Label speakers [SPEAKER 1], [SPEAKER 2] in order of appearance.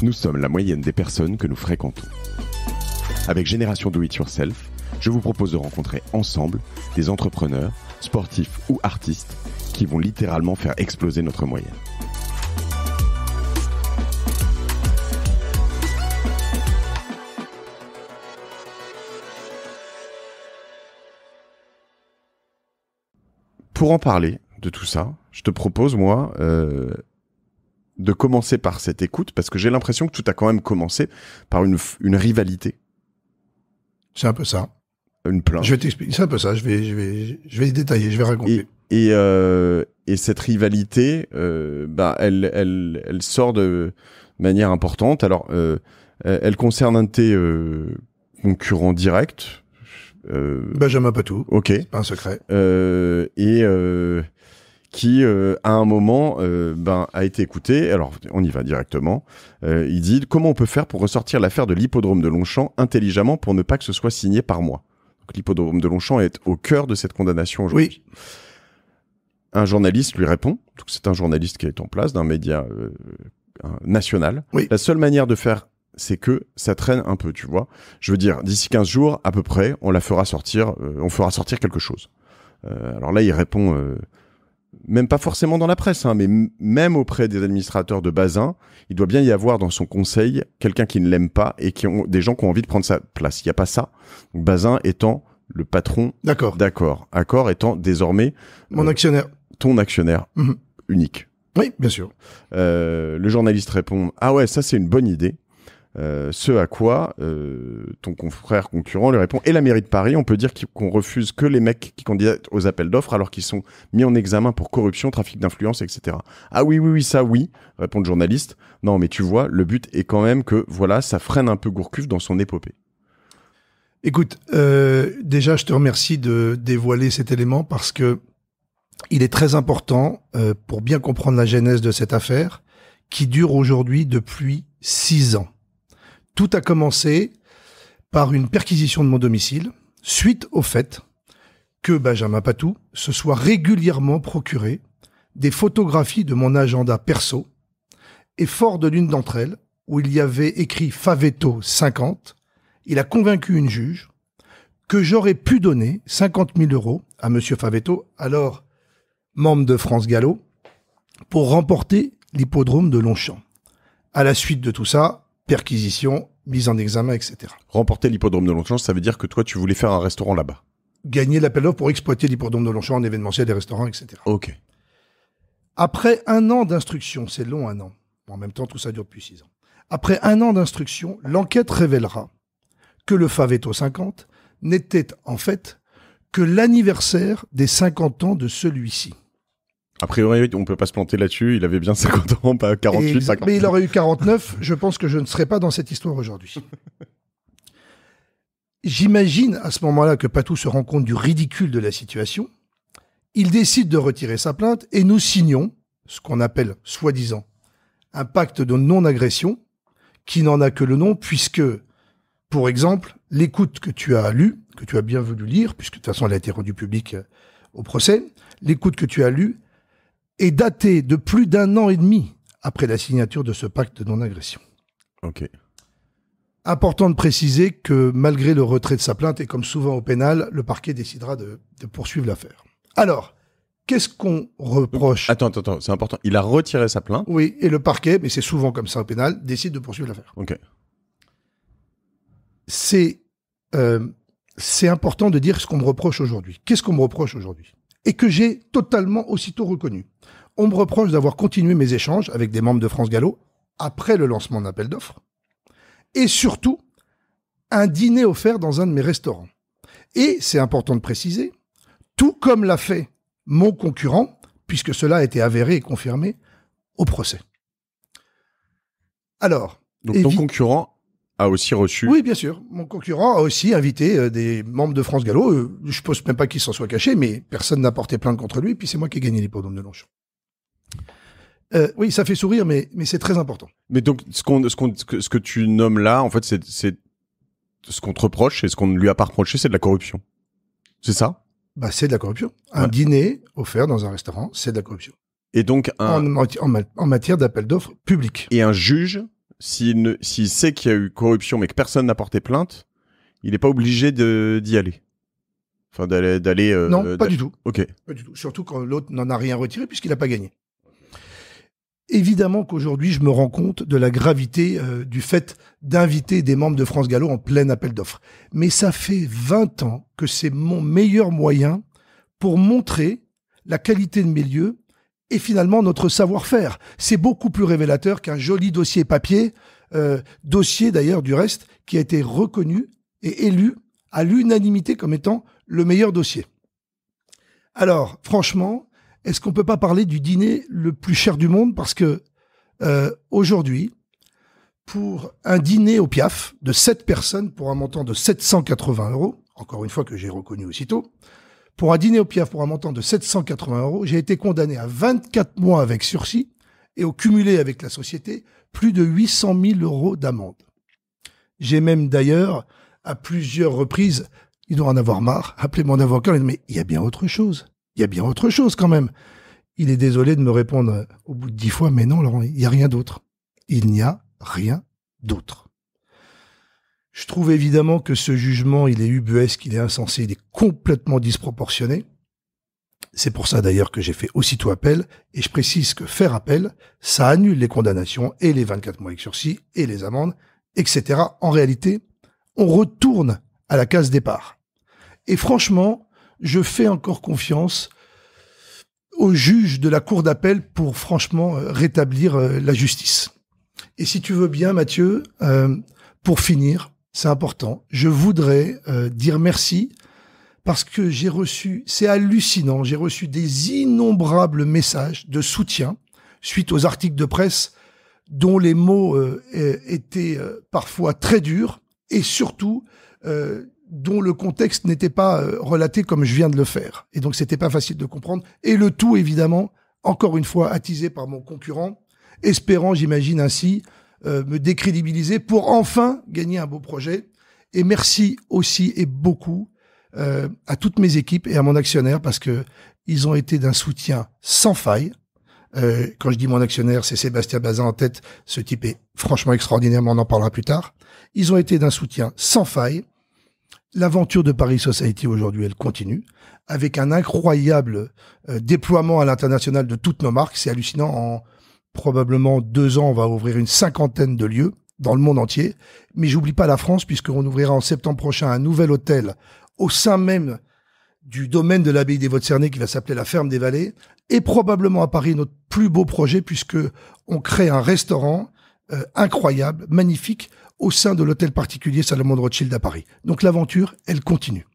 [SPEAKER 1] Nous sommes la moyenne des personnes que nous fréquentons. Avec Génération Do It Yourself, je vous propose de rencontrer ensemble des entrepreneurs, sportifs ou artistes qui vont littéralement faire exploser notre moyenne. Pour en parler de tout ça, je te propose, moi, de commencer par cette écoute, parce que j'ai l'impression que tout a quand même commencé par une rivalité.
[SPEAKER 2] C'est un peu ça.
[SPEAKER 1] Une plainte.
[SPEAKER 2] Je vais t'expliquer. C'est un peu ça. Je vais détailler, je vais raconter.
[SPEAKER 1] Et cette rivalité, elle sort de manière importante. Alors, elle concerne un de tes concurrents directs.
[SPEAKER 2] Benjamin Patou.
[SPEAKER 1] Ok.
[SPEAKER 2] C'est pas un secret.
[SPEAKER 1] Qui, à un moment, a été écouté. Alors, on y va directement. Il dit « Comment on peut faire pour ressortir l'affaire de l'hippodrome de Longchamp intelligemment pour ne pas que ce soit signé par moi ?» Donc, l'hippodrome de Longchamp est au cœur de cette condamnation aujourd'hui. Oui. Un journaliste lui répond. Donc, c'est un journaliste qui est en place d'un média national. Oui. La seule manière de faire, c'est que ça traîne un peu, tu vois. Je veux dire, d'ici 15 jours, à peu près, on fera sortir quelque chose. Alors là, il répond... même pas forcément dans la presse, mais même auprès des administrateurs de Bazin, il doit bien y avoir dans son conseil quelqu'un qui ne l'aime pas et des gens qui ont envie de prendre sa place. Il n'y a pas ça. Donc Bazin étant le patron d'Accor. Accor étant désormais...
[SPEAKER 2] Mon actionnaire.
[SPEAKER 1] Ton actionnaire unique.
[SPEAKER 2] Oui, bien sûr.
[SPEAKER 1] Le journaliste répond « Ah ouais, ça c'est une bonne idée ». Ce à quoi ton confrère concurrent lui répond « Et la mairie de Paris, on peut dire qu'on refuse que les mecs qui candidatent aux appels d'offres alors qu'ils sont mis en examen pour corruption, trafic d'influence, etc. » « Ah oui, ça oui », répond le journaliste. « Non, mais tu vois, le but est quand même que, voilà, ça freine un peu Gourcuff dans son épopée. »
[SPEAKER 2] Écoute, déjà, je te remercie de dévoiler cet élément parce que il est très important pour bien comprendre la genèse de cette affaire qui dure aujourd'hui depuis 6 ans. Tout a commencé par une perquisition de mon domicile, suite au fait que Benjamin Patou se soit régulièrement procuré des photographies de mon agenda perso, et fort de l'une d'entre elles, où il y avait écrit Favetto 50, il a convaincu une juge que j'aurais pu donner 50 000 € à Monsieur Favetto, alors membre de France Gallo, pour remporter l'hippodrome de Longchamp. À la suite de tout ça, perquisition, mise en examen, etc.
[SPEAKER 1] Remporter l'hippodrome de Longchamp, ça veut dire que toi, tu voulais faire un restaurant là-bas.
[SPEAKER 2] Gagner l'appel d'offres pour exploiter l'hippodrome de Longchamp en événementiel, des restaurants, etc.
[SPEAKER 1] Ok.
[SPEAKER 2] Après 1 an d'instruction, c'est long 1 an. En même temps, tout ça dure depuis 6 ans. Après 1 an d'instruction, l'enquête révélera que le Favetto 50 n'était en fait que l'anniversaire des 50 ans de celui-ci.
[SPEAKER 1] A priori, on peut pas se planter là-dessus. Il avait bien 50 ans, pas 48, 50.
[SPEAKER 2] Mais il aurait eu 49. Je pense que je ne serais pas dans cette histoire aujourd'hui. J'imagine à ce moment-là que Patou se rend compte du ridicule de la situation. Il décide de retirer sa plainte et nous signons ce qu'on appelle, soi-disant, un pacte de non-agression qui n'en a que le nom puisque, pour exemple, l'écoute que tu as lue, que tu as bien voulu lire, puisque de toute façon elle a été rendue publique au procès, l'écoute que tu as lue est daté de plus d'1 an et demi après la signature de ce pacte de non-agression.
[SPEAKER 1] Ok.
[SPEAKER 2] Important de préciser que malgré le retrait de sa plainte, et comme souvent au pénal, le parquet décidera de poursuivre l'affaire. Alors, qu'est-ce qu'on reproche ?
[SPEAKER 1] Attends, c'est important. Il a retiré sa plainte ?
[SPEAKER 2] Oui, et le parquet, mais c'est souvent comme ça au pénal, décide de poursuivre l'affaire.
[SPEAKER 1] Ok.
[SPEAKER 2] C'est important de dire ce qu'on me reproche aujourd'hui. Qu'est-ce qu'on me reproche aujourd'hui ? Et que j'ai totalement aussitôt reconnu. On me reproche d'avoir continué mes échanges avec des membres de France Gallo après le lancement d'un appel d'offres. Et surtout, un dîner offert dans un de mes restaurants. Et, c'est important de préciser, tout comme l'a fait mon concurrent, puisque cela a été avéré et confirmé au procès. Alors...
[SPEAKER 1] Donc ton concurrent a aussi reçu...
[SPEAKER 2] Oui, bien sûr. Mon concurrent a aussi invité des membres de France Gallo. Je ne pense même pas qu'il s'en soit caché, mais personne n'a porté plainte contre lui, puis c'est moi qui ai gagné l'hippodrome de Longchamp. Oui, ça fait sourire, mais c'est très important.
[SPEAKER 1] Mais donc, ce que tu nommes là, en fait, c'est ce qu'on te reproche et ce qu'on ne lui a pas reproché, c'est de la corruption. C'est ça ?
[SPEAKER 2] Bah, c'est de la corruption. Un dîner offert dans un restaurant, c'est de la corruption.
[SPEAKER 1] Et donc,
[SPEAKER 2] en matière d'appel d'offres public.
[SPEAKER 1] Et un juge s'il sait qu'il y a eu corruption mais que personne n'a porté plainte, il n'est pas obligé d'y aller. Enfin, d'aller.
[SPEAKER 2] Non, pas du tout.
[SPEAKER 1] Ok.
[SPEAKER 2] Pas du tout. Surtout quand l'autre n'en a rien retiré puisqu'il n'a pas gagné. Évidemment qu'aujourd'hui, je me rends compte de la gravité du fait d'inviter des membres de France Gallo en plein appel d'offres. Mais ça fait 20 ans que c'est mon meilleur moyen pour montrer la qualité de mes lieux et finalement notre savoir-faire. C'est beaucoup plus révélateur qu'un joli dossier papier, dossier d'ailleurs du reste, qui a été reconnu et élu à l'unanimité comme étant le meilleur dossier. Alors, franchement, est-ce qu'on peut pas parler du dîner le plus cher du monde? Parce que aujourd'hui, pour un dîner au Piaf de 7 personnes pour un montant de 780 €, encore une fois que j'ai reconnu aussitôt, pour un dîner au Piaf pour un montant de 780 €, j'ai été condamné à 24 mois avec sursis et au cumulé avec la société, plus de 800 000 € d'amende. J'ai même d'ailleurs, à plusieurs reprises, il doit en avoir marre, appelé mon avocat, mais il y a bien autre chose. Il y a bien autre chose quand même. Il est désolé de me répondre au bout de 10 fois, mais non, Laurent, il n'y a rien d'autre. Il n'y a rien d'autre. Je trouve évidemment que ce jugement, il est ubuesque, il est insensé, il est complètement disproportionné. C'est pour ça d'ailleurs que j'ai fait aussitôt appel, et je précise que faire appel, ça annule les condamnations et les 24 mois avec sursis et les amendes, etc. En réalité, on retourne à la case départ. Et franchement, je fais encore confiance aux juges de la cour d'appel pour franchement rétablir la justice. Et si tu veux bien, Mathieu, pour finir, c'est important, je voudrais dire merci parce que j'ai reçu, c'est hallucinant, j'ai reçu des innombrables messages de soutien suite aux articles de presse dont les mots étaient parfois très durs et surtout dont le contexte n'était pas relaté comme je viens de le faire. Et donc, c'était pas facile de comprendre. Et le tout, évidemment, encore une fois, attisé par mon concurrent, espérant, j'imagine ainsi, me décrédibiliser pour enfin gagner un beau projet. Et merci aussi et beaucoup à toutes mes équipes et à mon actionnaire parce que ils ont été d'un soutien sans faille. Quand je dis mon actionnaire, c'est Sébastien Bazin en tête. Ce type est franchement extraordinaire, mais on en parlera plus tard. Ils ont été d'un soutien sans faille. L'aventure de Paris Society aujourd'hui, elle continue, avec un incroyable déploiement à l'international de toutes nos marques. C'est hallucinant. En probablement 2 ans, on va ouvrir une 50aine de lieux dans le monde entier. Mais j'oublie pas la France, puisqu'on ouvrira en septembre prochain un nouvel hôtel au sein même du domaine de l'abbaye des Vaux-de-Cernay qui va s'appeler la Ferme des Vallées. Et probablement à Paris, notre plus beau projet, puisque on crée un restaurant incroyable, magnifique, au sein de l'hôtel particulier Salomon de Rothschild à Paris. Donc l'aventure, elle continue.